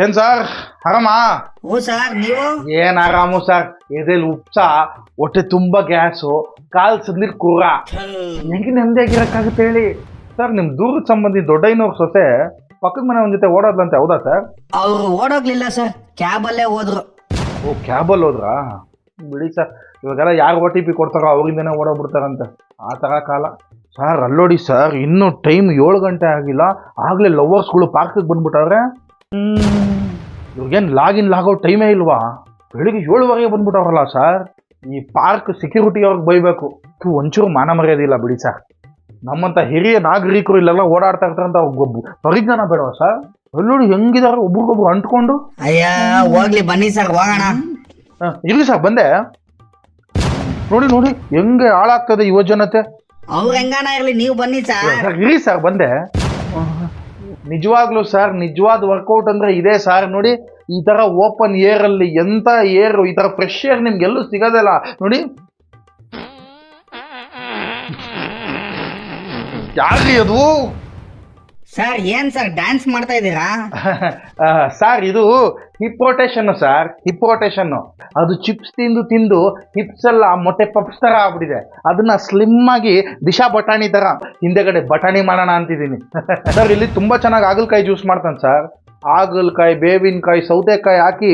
ಏನ್ ಸರ್ ಆರಾಮ? ಓ ಸರ್ ನೀವು ಏನ್ ಆರಾಮು ಸರ್, ಎದೆಲ್ ಉಪ್ಸ, ಹೊಟ್ಟೆ ತುಂಬಾ ಗ್ಯಾಸು, ಕಾಲ್ ಸದ್ಲಿರ್ ಕೂರ, ಹೆಂಗೆ ನೆಮ್ಮದಿಯಾಗಿರಕ್ಕಾಗುತ್ತೆ ಹೇಳಿ ಸರ್. ನಿಮ್ ದೂರದ ಸಂಬಂಧಿ ದೊಡ್ಡಯ್ಯನವ್ರ ಸೊಸೆ ಪಕ್ಕದ ಮನೆ ಒಂದ್ ಜೊತೆ ಓಡೋದ್ಲಂತೆ, ಹೌದಾ ಸರ್? ಅವ್ರು ಓಡೋಗ್ಲಿಲ್ಲ ಸರ್, ಕ್ಯಾಬಲ್ಲೇ ಹೋದ್ರು. ಓ ಕ್ಯಾಬಲ್ಲಿ ಹೋದ್ರಾ? ಬಿಡಿ ಸರ್, ಇವಾಗೆಲ್ಲ ಯಾರು OTP ಕೊಡ್ತಾರೋ ಅವರಿಂದನೇ ಓಡೋಗ್ಬಿಡ್ತಾರಂತೆ, ಆ ಥರ ಕಾಲ ಸರ್. ಅಲ್ಲೋಡಿ ಸರ್, ಇನ್ನೂ ಟೈಮ್ 7 ಗಂಟೆ ಆಗಿಲ್ಲ, ಆಗ್ಲೇ ಲವರ್ಸ್ಗಳು ಪಾರ್ಕಿಗೆ ಬಂದ್ಬಿಟ್ಟವ್ರೆ. ಇವ್ರಿಗೇನು ಲಾಗಿನ್ ಲಾಗೋ ಟೈಮೇ ಇಲ್ವಾ? ಬೆಳಿಗ್ಗೆ 7 ಬಂದ್ಬಿಟ್ಟವ್ರಲ್ಲ ಸರ್. ಈ ಪಾರ್ಕ್ ಸೆಕ್ಯೂರಿಟಿ ಅವ್ರಿಗೆ ಬೈಬೇಕು, ಒಂಚೂರು ಮಾನ ಮರ್ಯಾದಿಲ್ಲ ಬಿಡಿ ಸರ್. ನಮ್ಮಂತ ಹಿರಿಯ ನಾಗರಿಕರು ಇಲ್ಲೆಲ್ಲ ಓಡಾಡ್ತಾ ಇರ್ತಾರಂತ ಪರಿಜ್ಞಾನ ಬೇಡವಾ ಸರ್? ಅಲ್ಲೋಡಿ ಹೆಂಗಿದಾರ ಒಬ್ರಿಗೊಬ್ರು ಅಂಟ್ಕೊಂಡು. ಅಯ್ಯ ಹೋಗ್ಲಿ ಬನ್ನಿ ಸರ್, ಹೋಗೋಣ. ಇರ್ಲಿ ಸರ್, ಬಂದೆ. ನೋಡಿ ನೋಡಿ ಹೆಂಗೆ ಹಾಳಾಗ್ತದೆ ಯುವ ಜನತೆ. ಅವ್ರ ಹೆಂಗಾನ ಇರ್ಲಿ, ನೀವು ಬನ್ನಿ ಸರ್. ಇರಿ ಸರ್, ಬಂದೆ. ನಿಜವಾಗ್ಲೂ ಸರ್, ನಿಜವಾದ ವರ್ಕೌಟ್ ಅಂದ್ರೆ ಇದೇ ಸರ್. ನೋಡಿ ಈ ತರ ಓಪನ್ ಏರ್ ಅಲ್ಲಿ ಎಂತ ಏರ್, ಈ ತರ ಫ್ರೆಶ್ ಏರ್ ನಿಮ್ಗೆಲ್ಲೂ ಸಿಗೋದಿಲ್ಲ ನೋಡಿ. ಯಾರ್ರಿ ಅದು? ಸರ್ ಏನ್ ಸರ್ ಡ್ಯಾನ್ಸ್ ಮಾಡ್ತಾ ಇದ್ದೀರಾ? ಸರ್ ಇದು hip rotation sir, hip rotation. ಅದು ಚಿಪ್ಸ್ ತಿಂದು ತಿಂದು ಹಿಪ್ಸ್ ಎಲ್ಲ ಮೊಟ್ಟೆ ಪಪ್ಸ್ ತರ ಆಗ್ಬಿಟ್ಟಿದೆ. ಅದನ್ನ ಸ್ಲಿಮ್ ಆಗಿ ದಿಶಾ ಬಟಾಣಿ ತರ ಹಿಂದೆಗಡೆ ಬಟಾಣಿ ಮಾಡೋಣ ಅಂತಿದ್ದೀನಿ ಸರ್. ಇಲ್ಲಿ ತುಂಬಾ ಚೆನ್ನಾಗಿ ಹಾಗಲಕಾಯಿ ಜ್ಯೂಸ್ ಮಾಡ್ತಾನೆ ಸರ್. ಹಾಗಲಕಾಯಿ, ಬೇವಿನಕಾಯಿ, ಸೌತೆಕಾಯಿ ಹಾಕಿ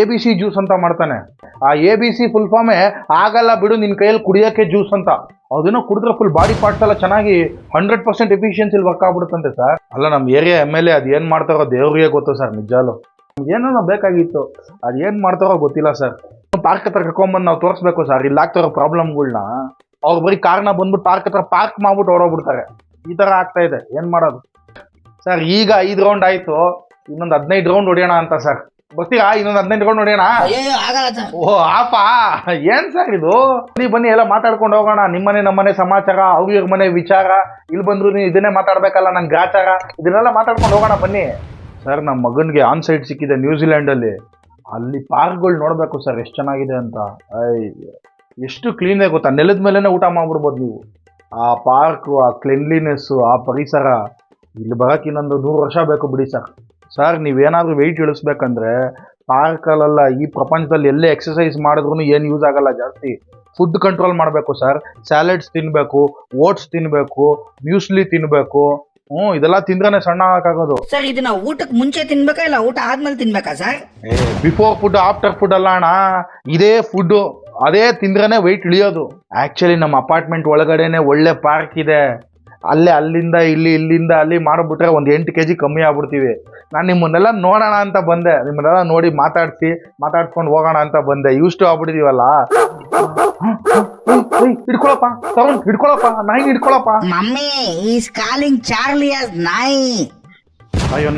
ABC ಜ್ಯೂಸ್ ಅಂತ ಮಾಡ್ತಾನೆ. ಆ ABC ಫುಲ್ ಫಾರ್ಮೇ ಆಗಲ್ಲ ಬಿಡು ನಿನ್ನ ಕೈಯಲ್ಲಿ ಕುಡಿಯೋಕ್ಕೆ ಜ್ಯೂಸ್ ಅಂತ. ಅದನ್ನು ಕುಡಿದ್ರೆ ಫುಲ್ ಬಾಡಿ ಪಾರ್ಟ್ಸ್ ಎಲ್ಲ ಚೆನ್ನಾಗಿ 100% ಎಫಿಷಿಯನ್ಸಿಲಿ ವರ್ಕ್ ಆಗ್ಬಿಡುತ್ತಂತೆ ಸರ್. ಅಲ್ಲ ನಮ್ಮ ಏರಿಯಾ MLA ಅದು ಏನು ಮಾಡ್ತಾರೋ ದೇವ್ರಿಗೆ ಗೊತ್ತು ಸರ್. ನಿಜಾಲು ಏನೋ ಬೇಕಾಗಿತ್ತು, ಅದು ಏನು ಮಾಡ್ತಾರೋ ಗೊತ್ತಿಲ್ಲ ಸರ್. ಪಾರ್ಕ್ ಹತ್ರ ಕರ್ಕೊಂಬಂದು ನಾವು ತೋರಿಸ್ಬೇಕು ಸರ್ ಇಲ್ಲಿ ಆಗ್ತಾರೋ ಪ್ರಾಬ್ಲಮ್ಗಳ್ನ. ಅವ್ರು ಬರೀ ಕಾರ್ನ ಬಂದ್ಬಿಟ್ಟು ಪಾರ್ಕ್ ಹತ್ರ ಪಾರ್ಕ್ ಮಾಡ್ಬಿಟ್ಟು ಹೊಡೋಗ್ಬಿಡ್ತಾರೆ. ಈ ಥರ ಆಗ್ತಾ ಇದೆ, ಏನು ಮಾಡೋದು ಸರ್? ಈಗ 5 ರೌಂಡ್ ಆಯಿತು, ಇನ್ನೊಂದು 15 ರೌಂಡ್ ಹೊಡೆಯೋಣ ಅಂತ ಸರ್. ಬರ್ತೀರಾ? ಇನ್ನೊಂದು 15 ರೌಂಡ್ ಹೊಡೆಯೋಣ? ಓ ಆಪಾ, ಏನ್ ಸರ್ ಇದು? ಬನ್ನಿ ಎಲ್ಲ ಮಾತಾಡ್ಕೊಂಡು ಹೋಗೋಣ. ನಿಮ್ಮನೆ ನಮ್ಮನೆ ಸಮಾಚಾರ, ಅವ್ರ ಮನೆ ವಿಚಾರ, ಇಲ್ಲಿ ಬಂದ್ರು ನೀವು ಇದನ್ನೇ ಮಾತಾಡ್ಬೇಕಲ್ಲ, ನಂಗೆ ಗ್ರಾಚಾರ, ಇದನ್ನೆಲ್ಲ ಮಾತಾಡ್ಕೊಂಡು ಹೋಗೋಣ ಬನ್ನಿ ಸರ್. ನಮ್ಮ ಮಗನಿಗೆ ಆನ್ ಸೈಟ್ ಸಿಕ್ಕಿದೆ ನ್ಯೂಜಿಲ್ಯಾಂಡಲ್ಲಿ. ಅಲ್ಲಿ ಪಾರ್ಕ್ಗಳು ನೋಡಬೇಕು ಸರ್, ಎಷ್ಟು ಚೆನ್ನಾಗಿದೆ ಅಂತ. ಎಷ್ಟು ಕ್ಲೀನಾಗಿ ಗೊತ್ತಾ, ನೆಲದ ಮೇಲೇ ಊಟ ಮಾಡ್ಬಿಡ್ಬೋದು ನೀವು. ಆ ಪಾರ್ಕು, ಆ ಕ್ಲೀನ್ಲಿನೆಸ್ಸು, ಆ ಪರಿಸರ, ಇಲ್ಲಿ ಬರೋಕ್ಕೆ ಇನ್ನೊಂದು 100 ವರ್ಷ ಬೇಕು ಬಿಡಿ ಸರ್. ಸರ್ ನೀವೇನಾದರೂ ವೆಯ್ಟ್ ಇಳಿಸ್ಬೇಕಂದ್ರೆ ಪಾರ್ಕಲ್ಲೆಲ್ಲ, ಈ ಪ್ರಪಂಚದಲ್ಲಿ ಎಲ್ಲೇ ಎಕ್ಸಸೈಸ್ ಮಾಡಿದ್ರು ಏನು ಯೂಸ್ ಆಗಲ್ಲ ಜಾಸ್ತಿ. ಫುಡ್ ಕಂಟ್ರೋಲ್ ಮಾಡಬೇಕು ಸರ್. ಸ್ಯಾಲೆಡ್ಸ್ ತಿನ್ನಬೇಕು, ಓಟ್ಸ್ ತಿನ್ನಬೇಕು, ಮ್ಯೂಸ್ಲಿ ತಿನ್ನಬೇಕು. ಇದೆಲ್ಲ ತಿಂದ್ರೆ ಸಣ್ಣ ಆಗೋದು ಸರ್. ಇದನ್ನ ಊಟಕ್ಕೆ ಮುಂಚೆ ತಿನ್ಬೇಕಾ ಇಲ್ಲ ಊಟ ಆದ್ಮೇಲೆ ತಿನ್ಬೇಕಾ sir? Before food after food ಅಲ್ಲ ಅಣ್ಣ, ಇದೇ ಫುಡ್ಡು, ಅದೇ ತಿಂದ್ರೇ ವೆಯ್ಟ್ ಇಳಿಯೋದು. ಆ್ಯಕ್ಚುಲಿ ನಮ್ಮ ಅಪಾರ್ಟ್ಮೆಂಟ್ ಒಳಗಡೆನೆ ಒಳ್ಳೆ ಪಾರ್ಕ್ ಇದೆ. ಅಲ್ಲೇ ಅಲ್ಲಿಂದ ಇಲ್ಲಿ, ಇಲ್ಲಿಂದ ಅಲ್ಲಿ ಮಾಡಿಬಿಟ್ರೆ ಒಂದು 8 kg ಕಮ್ಮಿ ಆಗ್ಬಿಡ್ತೀವಿ. ನಾನು ನಿಮ್ಮನ್ನೆಲ್ಲ ನೋಡೋಣ ಅಂತ ಬಂದೆ, ನಿಮ್ಮನ್ನೆಲ್ಲ ನೋಡಿ ಮಾತಾಡ್ಸ್ಕೊಂಡು ಹೋಗೋಣ ಅಂತ ಬಂದೆ. ಇಷ್ಟು ಆಗ್ಬಿಟ್ಟಿದೀವಲ್ಲ. ಹಿಡ್ಕೊಳಪ್ಪ ತಗೊಂಡು, ಹಿಡ್ಕೊಳಪ್ಪ ನಾಯಿ, ಹಿಡ್ಕೊಳಪ್ಪ. Mummy is calling Charlie as ನಾಯಿ. ಅಯ್ಯೋ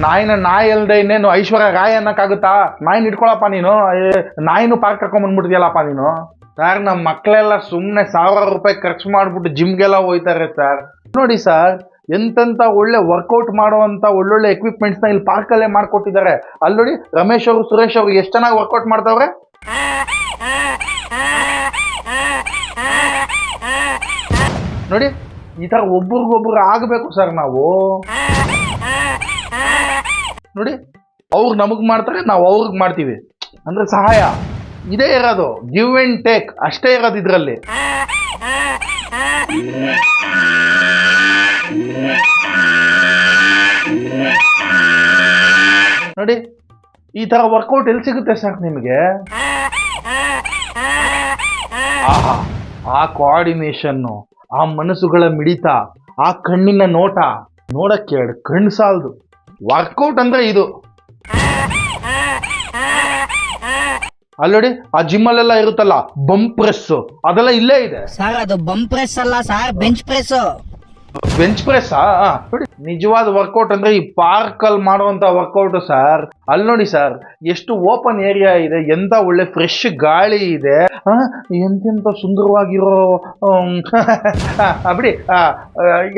ನಾಯಿ ಅಲ್ದೆ ಇನ್ನೇನು ಐಶ್ವರ್ಯ ರಾಯ್ ಅನ್ನಕ್ಕಾಗುತ್ತಾ? ನಾಯಿನ ಹಿಡ್ಕೊಳಪ್ಪ ನೀನು. ನಾಯಿನೂ ಪಾರ್ಕ್ ಕರ್ಕೊಂಡ್ಬಂದ್ಬಿಡ್ತೀಯಲ್ಲಪ್ಪ ನೀನು. ಸರ್ ನಮ್ಮ ಮಕ್ಕಳೆಲ್ಲ ಸುಮ್ಮನೆ 1000 ರೂಪಾಯಿ ಖರ್ಚು ಮಾಡಿಬಿಟ್ಟು ಜಿಮ್ಗೆಲ್ಲ ಹೋಯ್ತಾರೆ ಸರ್. ನೋಡಿ ಸರ್, ಎಂತೆಂಥ ಒಳ್ಳೆ ವರ್ಕೌಟ್ ಮಾಡುವಂಥ ಒಳ್ಳೊಳ್ಳೆ ಎಕ್ವಿಪ್ಮೆಂಟ್ಸ್ನ ಇಲ್ಲಿ ಪಾರ್ಕಲ್ಲೇ ಮಾಡಿಕೊಟ್ಟಿದ್ದಾರೆ. ಅಲ್ಲಿ ನೋಡಿ ರಮೇಶ್ ಅವರು, ಸುರೇಶ್ ಅವರು ಎಷ್ಟು ಚೆನ್ನಾಗಿ ವರ್ಕೌಟ್ ಮಾಡ್ತಾವ್ರೆ. ನೋಡಿ ಈ ಥರ ಒಬ್ರಿಗೊಬ್ರು ಆಗಬೇಕು ಸರ್ ನಾವು. ನೋಡಿ ಅವ್ರು ನಮಗೆ ಮಾಡ್ತಾರೆ, ನಾವು ಅವ್ರಿಗೆ ಮಾಡ್ತೀವಿ ಅಂದರೆ ಸಹಾಯ. ಇದೇ ಇರೋದು, ಗಿವ್ ಆ್ಯಂಡ್ ಟೇಕ್ ಅಷ್ಟೇ ಇರೋದು ಇದರಲ್ಲಿ. ನೋಡಿ ಈ ತರ ವರ್ಕೌಟ್ ಎಲ್ಲಿ ಸಿಗುತ್ತೆ ಸರ್ ನಿಮಗೆ? ಆ ಕೋಆರ್ಡಿನೇಷನ್ನು, ಆ ಮನಸ್ಸುಗಳ ಮಿಡಿತ, ಆ ಕಣ್ಣಿನ ನೋಟ ನೋಡಕ್ಕೆ ಕಣ್ಣು ಸಾಲದು. ವರ್ಕೌಟ್ ಅಂದ್ರೆ ಇದು. ಅಲ್ಲೋಡಿ ಆ ಜಿಮ್ಮಲ್ಲೆಲ್ಲ ಇರುತ್ತಲ್ಲ ಬಂಪ್ ಪ್ರೆಸ್, ಅದೆಲ್ಲ ಇಲ್ಲೇ ಇದೆ ಸರ್. ಅದು ಬಂಪ್ ಪ್ರೆಸ್ ಅಲ್ಲ sir, bench press. Bench press ನೋಡಿ. ನಿಜವಾದ ವರ್ಕೌಟ್ ಅಂದ್ರೆ ಈ ಪಾರ್ಕ್ ಅಲ್ಲಿ ಮಾಡುವಂತ ವರ್ಕೌಟ್ ಸರ್. ಅಲ್ಲಿ ನೋಡಿ ಸರ್, ಎಷ್ಟು ಓಪನ್ ಏರಿಯಾ ಇದೆ, ಎಂತ ಒಳ್ಳೆ ಫ್ರೆಶ್ ಗಾಳಿ ಇದೆ, ಎಂತೆಂತ ಸುಂದರವಾಗಿರೋ ಬಿಡಿ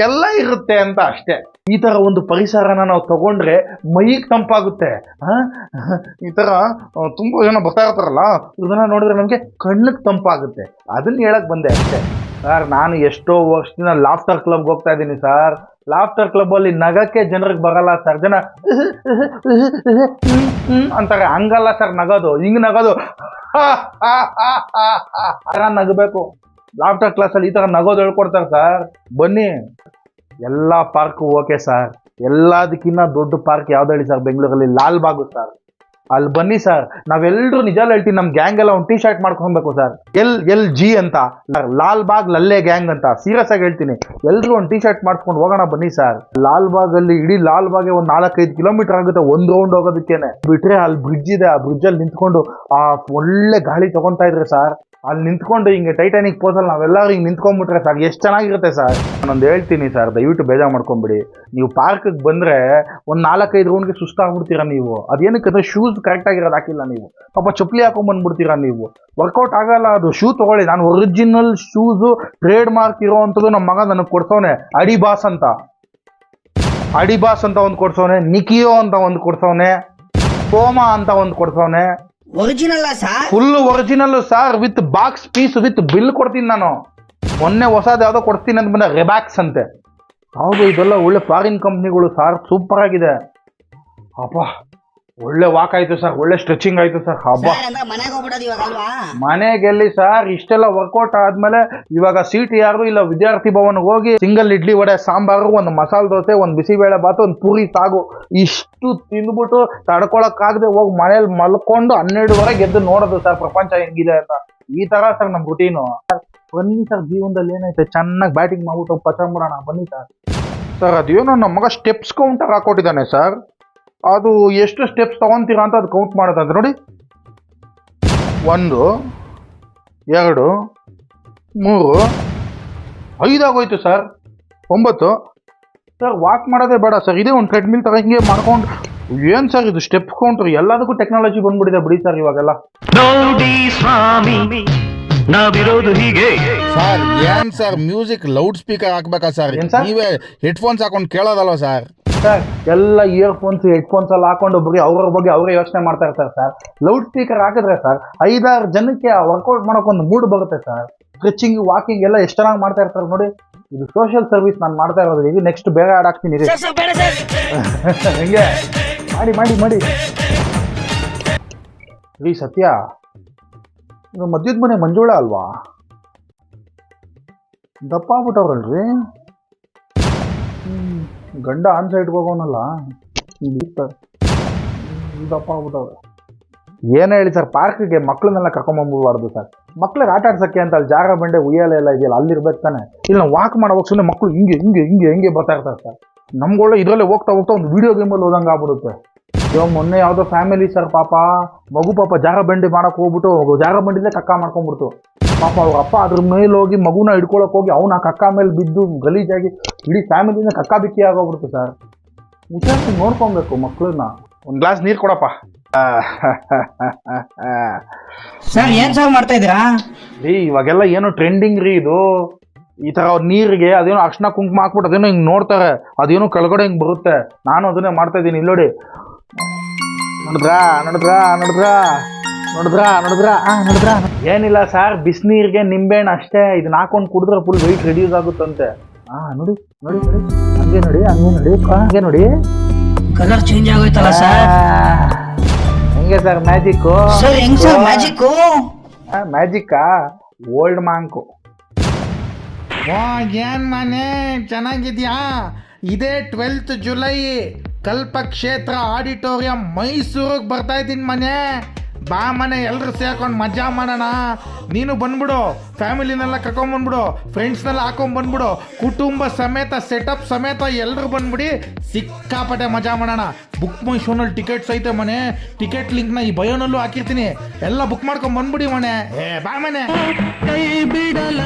ಎಲ್ಲ ಇರುತ್ತೆ ಅಂತ ಅಷ್ಟೇ. ಈ ತರ ಒಂದು ಪರಿಸರನ ನಾವು ತಗೊಂಡ್ರೆ ಮೈಗೆ ತಂಪಾಗುತ್ತೆ. ಈ ತರ ತುಂಬಾ ಜನ ಬರ್ತಾ ಇರ್ತಾರಲ್ಲ, ಇದನ್ನ ನೋಡಿದ್ರೆ ನಮ್ಗೆ ಕಣ್ಣಿಗೆ ತಂಪಾಗುತ್ತೆ. ಅದನ್ನ ಹೇಳಕ್ ಬಂದೆ ಅಷ್ಟೇ ಸರ್. ನಾನು ಎಷ್ಟೋ ವರ್ಷದಿಂದ ಲಾಫ್ಟರ್ ಕ್ಲಬ್ಗೆ ಹೋಗ್ತಾ ಇದ್ದೀನಿ ಸರ್. ಲಾಫ್ಟರ್ ಕ್ಲಬ್ ಅಲ್ಲಿ ನಗಕ್ಕೆ ಜನರಿಗೆ ಬರಲ್ಲ ಸರ್. ಜನ ಅಂತಾರೆ, ಹಂಗಲ್ಲ ಸರ್ ನಗೋದು, ಹಿಂಗ್ ನಗೋದು ನಗಬೇಕು. ಲಾಫ್ಟರ್ ಕ್ಲಾಸ್ ಅಲ್ಲಿ ಈ ತರ ನಗೋದು ಹೇಳ್ಕೊಡ್ತಾರೆ ಸರ್. ಬನ್ನಿ, ಎಲ್ಲ ಪಾರ್ಕ್ ಓಕೆ ಸರ್. ಎಲ್ಲದಕ್ಕಿಂತ ದೊಡ್ಡ ಪಾರ್ಕ್ ಯಾವ್ದು ಹೇಳಿ ಸರ್ ಬೆಂಗಳೂರಲ್ಲಿ? ಲಾಲ್ ಬಾಗು ಸರ್. ಅಲ್ಲಿ ಬನ್ನಿ ಸರ್, ನಾವೆಲ್ಲರೂ ನಿಜ ಹೇಳ್ತೀನಿ, ನಮ್ ಗ್ಯಾಂಗ್ ಎಲ್ಲ ಒಂದು ಟೀ ಶರ್ಟ್ ಮಾಡ್ಕೊಬೇಕು ಸರ್. LLG ಅಂತ, ಲಾಲ್ ಬಾಗ್ ಲಲ್ಲೆ ಗ್ಯಾಂಗ್ ಅಂತ. ಸೀರಿಯಸ್ ಆಗಿ ಹೇಳ್ತೀನಿ, ಎಲ್ರು ಒಂದು ಟೀ ಶರ್ಟ್ ಮಾಡ್ಕೊಂಡು ಹೋಗೋಣ ಬನ್ನಿ ಸರ್. ಲಾಲ್ ಬಾಗ್ ಅಲ್ಲಿ ಇಡೀ ಲಾಲ್ ಬಾಗೆ ಒಂದು 4-5 ಕಿಲೋಮೀಟರ್ ಆಗುತ್ತೆ ಒಂದು ರೌಂಡ್ ಹೋಗೋದಕ್ಕೇನೆ. ಬಿಟ್ರೆ ಅಲ್ಲಿ ಬ್ರಿಡ್ಜ್ ಇದೆ, ಆ ಬ್ರಿಡ್ಜ್ ಅಲ್ಲಿ ನಿಂತ್ಕೊಂಡು ಆ ಒಳ್ಳೆ ಗಾಳಿ ತಗೊಂತಾ ಇದ್ರೆ ಸರ್, ಅಲ್ಲಿ ನಿಂತ್ಕೊಂಡು ಹಿಂಗೆ ಟೈಟಾನಿಕ್ ಪೋಸಲ್ಲಿ ನಾವೆಲ್ಲರೂ ಹಿಂಗೆ ನಿಂತ್ಕೊಂಡ್ಬಿಟ್ರೆ ಸರ್ ಎಷ್ಟು ಚೆನ್ನಾಗಿರುತ್ತೆ ಸರ್. ನಾನೊಂದು ಹೇಳ್ತೀನಿ ಸರ್, ದಯವಿಟ್ಟು ಬೇಜಾರು ಮಾಡ್ಕೊಂಬಿಡಿ. ನೀವು ಪಾರ್ಕಿಗೆ ಬಂದರೆ ಒಂದು 4-5 ರೌಂಡ್ಗೆ ಸುಸ್ತಾಗ್ಬಿಡ್ತೀರಾ ನೀವು. ಅದೇನಕ್ಕೆ ಶೂಸ್ ಕರೆಕ್ಟಾಗಿರೋದು ಹಾಕಿಲ್ಲ ನೀವು, ಪಾಪ ಚಪ್ಪಲಿ ಹಾಕೊಂಡ್ಬಂದ್ಬಿಡ್ತೀರಾ ನೀವು. ವರ್ಕೌಟ್ ಆಗಲ್ಲ ಅದು. ಶೂ ತೊಗೊಳ್ಳಿ, ನಾನು ಒರಿಜಿನಲ್ ಶೂಸು ಟ್ರೇಡ್ ಮಾರ್ಕ್ ಇರೋ ಅಂಥದ್ದು ನಮ್ಮ ಮಗ ನನಗೆ ಕೊಡ್ಸೋನೆ. ಅಡಿಬಾಸ್ ಅಂತ ಒಂದು ಕೊಡ್ಸೋನೆ, ನಿಕಿಯೋ ಅಂತ ಒಂದು ಕೊಡ್ಸೋನೆ, ಪೋಮಾ ಅಂತ ಒಂದು ಕೊಡ್ಸೋನೆ. Original sir? Full original sir, with box piece with bill ಕೊಡ್ತೀನಿ ನಾನು. ಮೊನ್ನೆ ಹೊಸದು ಯಾವುದೋ ಕೊಡ್ತೀನಿ ಅಂತ ಬಂದ, ರೆಬ್ಯಾಕ್ಸ್ ಅಂತೆ. ಹೌದು, ಇದೆಲ್ಲ ಒಳ್ಳೆ ಫಾರಿನ್ ಕಂಪ್ನಿಗಳು ಸರ್, ಸೂಪರ್ ಆಗಿದೆ. ಅಪ್ಪ ಒಳ್ಳೆ ವಾಕ್ ಆಯ್ತು ಸರ್, ಒಳ್ಳೆ ಸ್ಟ್ರೆಚಿಂಗ್ ಆಯ್ತು ಸರ್. ಹಬ್ಬ, ಮನೆಗೆ ಹೋಗ್ಬಿಡೋದು ಇವಾಗ ಅಲ್ವಾ? ಮನೆಗೆಲ್ಲಿ ಸರ್, ಇಷ್ಟೆಲ್ಲ ವರ್ಕೌಟ್ ಆದ್ಮೇಲೆ ಇವಾಗ ಸೀಟ್ ಯಾರು ಇಲ್ಲ, ವಿದ್ಯಾರ್ಥಿ ಭವನ್ಗೆ ಹೋಗಿ ಸಿಂಗಲ್ ಇಡ್ಲಿ ವಡೆ ಸಾಂಬಾರು, ಒಂದು ಮಸಾಲೆ ದೋಸೆ, ಒಂದು ಬಿಸಿಬೇಳೆ ಬಾತು, ಒಂದು ಪೂರಿ ಸಾಗು, ಇಷ್ಟು ತಿಂದ್ಬಿಟ್ಟು ತಡ್ಕೊಳಕ್ಕಾಗದೆ ಹೋಗಿ ಮನೇಲಿ ಮಲ್ಕೊಂಡು 12ವರೆಗೆ ಎದ್ದು ನೋಡೋದು ಸರ್ ಪ್ರಪಂಚ ಹೆಂಗಿದೆ ಅಂತ. ಈ ತರ ಸರ್ ನಮ್ಮ ರುಟೀನು. ಬನ್ನಿ ಸರ್, ಜೀವನದಲ್ಲಿ ಏನೈತೆ ಚೆನ್ನಾಗಿ ಬ್ಯಾಟಿಂಗ್ ಮಾಡ್ಬಿಟ್ಟು ಪಚಂಬಿಡೋಣ ಬನ್ನಿ ಸರ್. ಸರ್ ಅದೇನೋ ನಮ್ಮ ಮಗ ಸ್ಟೆಪ್ಸ್ ಕೌಂಟರ್ ಹಾಕೊಟ್ಟಿದ್ದಾನೆ ಸರ್. ಅದು ಎಷ್ಟು ಸ್ಟೆಪ್ಸ್ ತಗೊಂತೀರಾ ಅಂತ ಅದು ಕೌಂಟ್ ಮಾಡೋದಂದ್ರೆ ನೋಡಿ, 1 2 3 5 ಆಗೋಯ್ತು ಸರ್, 9. ಸರ್ ವಾಕ್ ಮಾಡೋದೇ ಬೇಡ ಸರ್, ಇದೇ ಒಂದು ಟ್ರೆಡ್ಮಿಲ್ ತರ ಹಿಂಗೆ ಮಾಡ್ಕೊಂಡು. ಏನು ಸರ್ ಇದು ಸ್ಟೆಪ್ ಕೌಂಟರ್? ಎಲ್ಲದಕ್ಕೂ ಟೆಕ್ನಾಲಜಿ ಬಂದ್ಬಿಟ್ಟಿದೆ ಬಿಡಿ ಸರ್ ಇವಾಗೆಲ್ಲ. ನಾವಿರೋದು ಹೀಗೆ ಸರ್. ಏನ್ ಸರ್ ಮ್ಯೂಸಿಕ್ ಲೌಡ್ ಸ್ಪೀಕರ್ ಹಾಕ್ಬೇಕಾ ಸರ್? ಏನ್ ಸರ್? ನೀವೇ ಹೆಡ್ಫೋನ್ಸ್ ಹಾಕೊಂಡು ಕೇಳೋದಲ್ವ ಸರ್? ಸರ್ ಎಲ್ಲ ಇಯರ್ಫೋನ್ಸ್ ಹೆಡ್ಫೋನ್ಸ್ ಎಲ್ಲ ಹಾಕೊಂಡು ಒಬ್ಬರಿಗೆ ಅವ್ರ ಬಗ್ಗೆ ಅವರೇ ಯೋಚನೆ ಮಾಡ್ತಾ ಇರ್ತಾರೆ ಸರ್. ಲೌಡ್ ಸ್ಪೀಕರ್ ಹಾಕಿದ್ರೆ ಸರ್ 5-6 ಜನಕ್ಕೆ ವರ್ಕೌಟ್ ಮಾಡೋಕ್ಕೊಂದು ಮೂಡ್ ಬರುತ್ತೆ ಸರ್. ಸ್ಟ್ರೆಚಿಂಗ್, ವಾಕಿಂಗ್ ಎಲ್ಲ ಎಷ್ಟು ಚೆನ್ನಾಗಿ ಮಾಡ್ತಾ ಇರ್ತಾರೆ ನೋಡಿ. ಇದು ಸೋಷಿಯಲ್ ಸರ್ವಿಸ್ ನಾನು ಮಾಡ್ತಾ ಇರೋದು. ಈಗ ನೆಕ್ಸ್ಟ್ ಬೇರೆ ಆಡ್ ಹಾಕ್ತೀನಿ ಹೆಂಗೆ ಮಾಡಿ ಮಾಡಿ ಮಾಡಿ. ರೀ ಸತ್ಯ, ಇದು ಮದ್ಯದ ಮನೆ ಮಂಜುಳ ಅಲ್ವಾ? ದಪ್ಪ ಆಗ್ಬಿಟ್ಟವ್ರಲ್ರಿ. ಗಂಡ ಆನ್ ಸೈಡ್ಗೆ ಹೋಗೋನಲ್ಲ, ದಪ್ಪ ಆಗ್ಬಿಟ್ಟವ್ರೆ. ಏನೇ ಹೇಳಿ ಸರ್, ಪಾರ್ಕಿಗೆ ಮಕ್ಳನ್ನೆಲ್ಲ ಕರ್ಕೊಂಬಂದ್ಬಿಡ್ಬಾರ್ದು ಸರ್. ಮಕ್ಳಿಗೆ ಆಟ ಆಡ್ಸಕ್ಕೆ ಅಂತ ಅಲ್ಲಿ ಜಾಗ ಬಂಡೆ ಉಯ್ಯಾಲೆ ಎಲ್ಲ ಇದೆಯಲ್ಲ, ಅಲ್ಲಿರ್ಬೇಕು ತಾನೆ. ಇಲ್ಲಿ ನಾವು ವಾಕ್ ಮಾಡೋವಾಗ ಸುಮ್ಮನೆ ಮಕ್ಕಳು ಹಿಂಗೆ ಹಿಂಗೆ ಹಿಂಗೆ ಹಿಂಗೆ ಬರ್ತಾ ಇರ್ತಾರೆ ಸರ್. ನಮ್ಗೊಳ್ಳೆ ಇದರಲ್ಲೇ ಹೋಗ್ತಾ ಹೋಗ್ತಾ ಒಂದು ವಿಡಿಯೋ ಗೇಮಲ್ಲಿ ಹೋದಂಗೆ ಆಗ್ಬಿಡುತ್ತೆ. ಇವಾಗ ಮೊನ್ನೆ ಯಾವುದೋ ಫ್ಯಾಮಿಲಿ ಸರ್, ಪಾಪ ಮಗು ಪಾಪ ಜಾಗ ಬಂಡಿ ಮಾಡಕ್ಕೆ ಹೋಗ್ಬಿಟ್ಟು ಜಾಗ ಬಂಡಿಲೇ ಕಕ್ಕ ಮಾಡ್ಕೊಂಡ್ಬಿಡ್ತು. ಪಾಪ ಅವ್ರ ಅಪ್ಪ ಅದ್ರ ಮೇಲೆ ಹೋಗಿ ಮಗುನ ಹಿಡ್ಕೊಳಕ್ಕೆ ಹೋಗಿ ಅವನ ಕಕ್ಕ ಮೇಲೆ ಬಿದ್ದು ಗಲೀಜಾಗಿ ಇಡೀ ಫ್ಯಾಮಿಲಿನ ಕಕ್ಕ ಬಿಕ್ಕಿ ಆಗೋಗ್ಬಿಡ್ತು ಸರ್. ಹುಷಾರಾಗಿ ನೋಡ್ಕೊಬೇಕು ಮಕ್ಕಳನ್ನ. ಒಂದು ಗ್ಲಾಸ್ ನೀರು ಕೊಡಪ್ಪ. ಸರ್ ಏನ್ ಸರ್ ಮಾಡ್ತಾ ಇದ್ದೀರಾ? ರೀ ಇವಾಗೆಲ್ಲ ಏನೋ ಟ್ರೆಂಡಿಂಗ್ ರೀ ಇದು. ಈ ಥರ ಅವ್ರ ನೀರಿಗೆ ಅದೇನೋ ಅರ್ಶಿನ ಕುಂಕುಮ ಹಾಕ್ಬಿಟ್ಟು ಅದೇನೋ ಹಿಂಗೆ ನೋಡ್ತಾರೆ, ಅದೇನೋ ಕೆಳಗಡೆ ಹಿಂಗೆ ಬರುತ್ತೆ. ನಾನು ಅದನ್ನೇ ಮಾಡ್ತಾ ಇದ್ದೀನಿ. ಇಲ್ಲಿ ನೋಡಿ, ನೋಡಿದ್ರಾ. ಏನಿಲ್ಲ ಸರ್, ಬಿಸಿನೀರಿಗೆ ನಿಂಬೆಹಣ್ಣು ಅಷ್ಟೇ. ಇದನ್ನ ಹಾಕೊಂಡು ಕುಡಿದ್ರೆ ಫುಲ್ ವೆಯ್ಟ್ ರೆಡ್ಯೂಸ್ ಆಗುತ್ತಂತೆ. ನೋಡಿ ನೋಡಿ ನೋಡಿ, ಹಂಗೆ ನೋಡಿ, ಹಂಗೆ ನೋಡಿ, ಹಂಗೆ ನೋಡಿ, ಕಲರ್ ಚೇಂಜ್ ಆಗೋಯ್ತಲ್ಲ ಸರ್. ಹೆಂಗೆ ಸರ್ ಮ್ಯಾಜಿಕ್ಕು? ಸರ್ ಹೆಂಗ್ ಸರ್ ಮ್ಯಾಜಿಕ್ಕು? ಮ್ಯಾಜಿಕ್ಕಾ? Old Monk. ಏನ್ ಮನೆ ಚೆನ್ನಾಗಿದ್ಯಾ? ಇದೇ 12th ಜುಲೈ ಕಲ್ಪಕ್ಷೇತ್ರ ಆಡಿಟೋರಿಯಂ ಮೈಸೂರಿಗೆ ಬರ್ತಾ ಇದ್ದೀನಿ ಮನೆ. ಬಾ ಮನೆ, ಎಲ್ಲರೂ ಸೇರ್ಕೊಂಡು ಮಜಾ ಮಾಡೋಣ. ನೀನು ಬಂದ್ಬಿಡು, ಫ್ಯಾಮಿಲಿನೆಲ್ಲ ಕರ್ಕೊಂಡ್ಬಂದ್ಬಿಡು, ಫ್ರೆಂಡ್ಸ್ನೆಲ್ಲ ಹಾಕೊಂಡ್ಬಂದ್ಬಿಡು, ಕುಟುಂಬ ಸಮೇತ ಸೆಟಪ್ ಸಮೇತ ಎಲ್ಲರೂ ಬಂದ್ಬಿಡಿ, ಸಿಕ್ಕಾಪಟ್ಟೆ ಮಜಾ ಮಾಡೋಣ. ಬುಕ್ ಮೈ ಶೋನಲ್ಲಿ ಟಿಕೆಟ್ಸ್ ಐತೆ ಮನೆ. ಟಿಕೆಟ್ ಲಿಂಕ್ನ ಈ ಬಯೋನಲ್ಲೂ ಹಾಕಿರ್ತೀನಿ, ಎಲ್ಲ ಬುಕ್ ಮಾಡ್ಕೊಂಡು ಬಂದ್ಬಿಡಿ ಮನೆ. ಬಾ ಮನೆ. ಕೈ ಬಿಡಲ